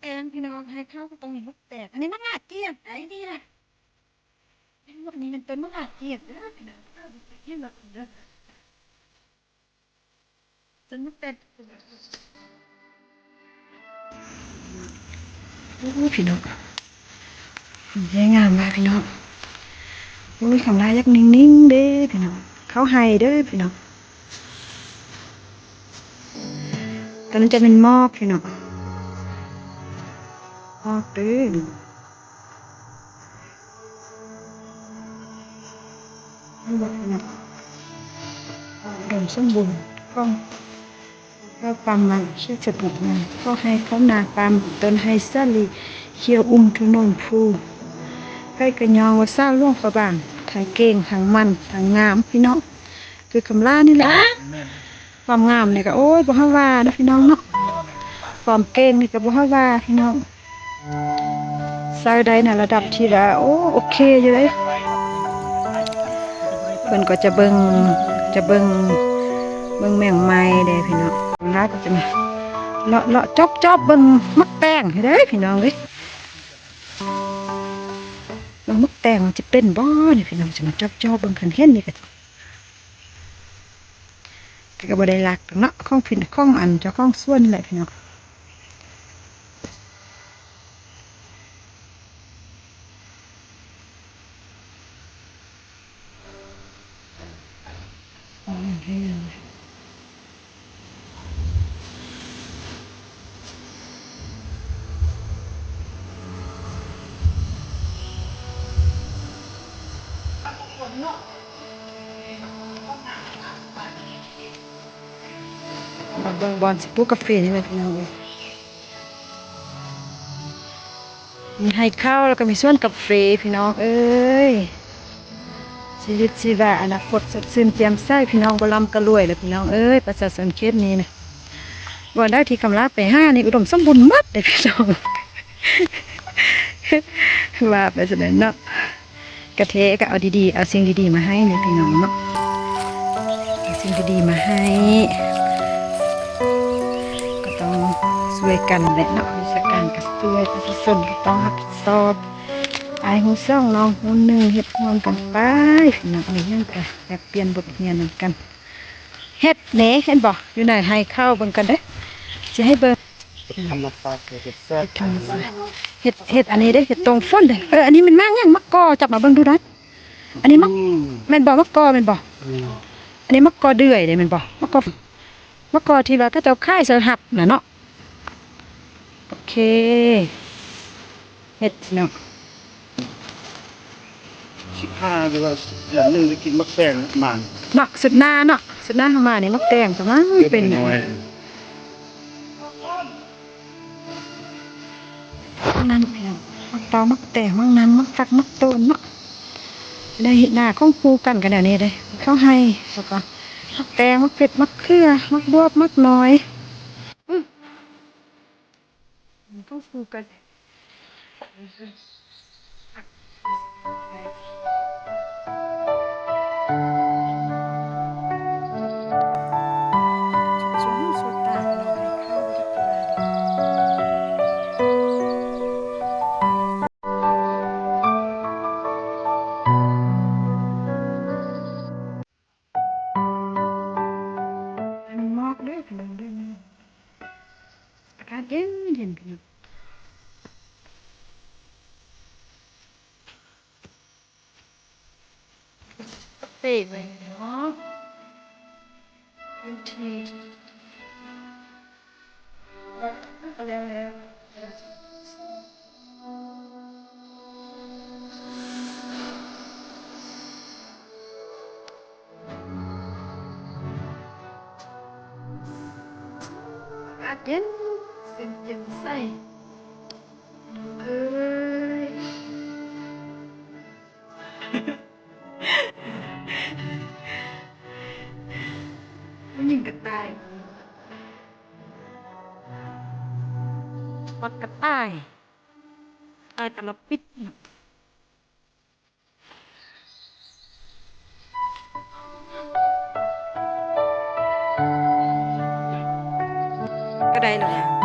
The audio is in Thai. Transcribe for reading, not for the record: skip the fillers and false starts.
แอนพี่น้องให้เข้าตรงนี้ลูกแตกอันนี้มะขามเจี๊ยบไอ้นี่นะพวกนี้มันเป็นมะขามเจี๊ยบเด้อพี่น้องเห็นแบบเด้อจนมันเป็นโอ้พี่น้องสวยงามมากพี่น้องโอ้ยคำลายักนิ่งๆเด้พี่น้องเขาให้เด้อพี่น้องตอนนั้นจะเป็นหมอกพี่น้องหมอกเด้อบอกพี่น้องดมสมบูรณ์ก็ปั๊มมันเชื่อจะปลูกมันก็ให้เขานาปั๊มต้นไฮซัลลีเขียวทุนนพูใกล้กระยองว่าซ่าล่วงฝาบางทางเก่งทางมันทางงามพี่น้องคือคำล่านี่แหละความงามนี่ก็โอ้ยบ่ฮาว่านะพี่น้องเนาะความเก่งนี่ก็บ่ฮาว่าพี่น้องสาวใดในระดับที่ละโอ้โอเคอยู่เลยเพิ่นก็จะเบิ่งแมงไม้เด้พี่น้องลาก็จะเลาะจอบเบิ่งมักแตงเด้พี่น้องเอ้ยเบิ่งมักแตงมันจะเป็นบ่นี่พี่น้องจะมาจอบเบิ่งคันเห็นนี่ก็บ่ได้รักเนาะของพี่ของอันเจ้าของสวนแหละพี่น้องเบิ่งบอลสิปลูกกาแฟนี่แหละพี่น้องเอ้ยมีให้ข้าวแล้วก็มีสวนกาแฟพี่น้องเอ้ยชีวิตชีวาอนาคตสดชื่นแจ่มใสพี่น้องบ่ร่ำก็รวยแล้วพี่น้องเอ้ยประชาชนเขตนี้นะบ่ได้ที่คำลาไปห้านี่อุดมสมบูรณ์หมดเลยพี่น้องว่าไปซะแล้วเนาะกระเทก็เอาดีๆเอาสิ่งดีๆมาให้เนี่ยพี่น้องเนาะเอาสิ่งดีๆมาให้ก็ต้องช่วยกันแหละเนาะราชการก็ช่วยประชาชนก็ต้องรับผิดชอบไอ้หูซ่องน้องหูหนึ่งเฮ็ดงอนกันไปพี่น้องนี่ยังก็แบบเปลี่ยนบทเรียนเหมือนกันเฮ็ดเน่เห็นบ่อยู่ไหนให้เข้าเบิ่งกันเด้จะให้เบิ่งธรรมศาสตร์เฮ็ดแซ่บเห็ดอันนี้เด้เห็ดตรงฟ้นเด้อันนี้มันมากยังมักกอจับมาเบิ่งดูนะอันนี้มักแม่นบ่มักกอแม่นบ่อันนี้มักกอเดือยเด้แม่นบ่มักกอที่ว่าก็เจ้าค่ายสหับน่ะเนาะโอเคเห็ดเนาะ15หรือว่าอย่างนึงได้กินมักแป้งมัน เนาะสุดหน้าเนาะสุดหน้าเข้ามานี่มักแตงประมาณเป็นน้อยนั่นเพียงมักตอมักแตงมักนั้นมักตักมักต้นเนาะได้เห็ดหน้าของคู่กันกันเดี๋ยวนี้เด้เขาให้แล้วก็มักแตงมักเผ็ดมักเขือมักบวบมักน้อยต้องคู่กันช่วงสุดตาเราให้เข้าที่ตลาดมันมอกด้วยพี่น้องด้วยนะอากาศเย็นเย็นพี่น้องเต้ไปเนาะเป็นทีแล้วอากาศเย็นเป็นเย็นใสเอ้ยมันยิงกระต่ายปักกระต่ายตายแต่ละปิดก็ได้หรอ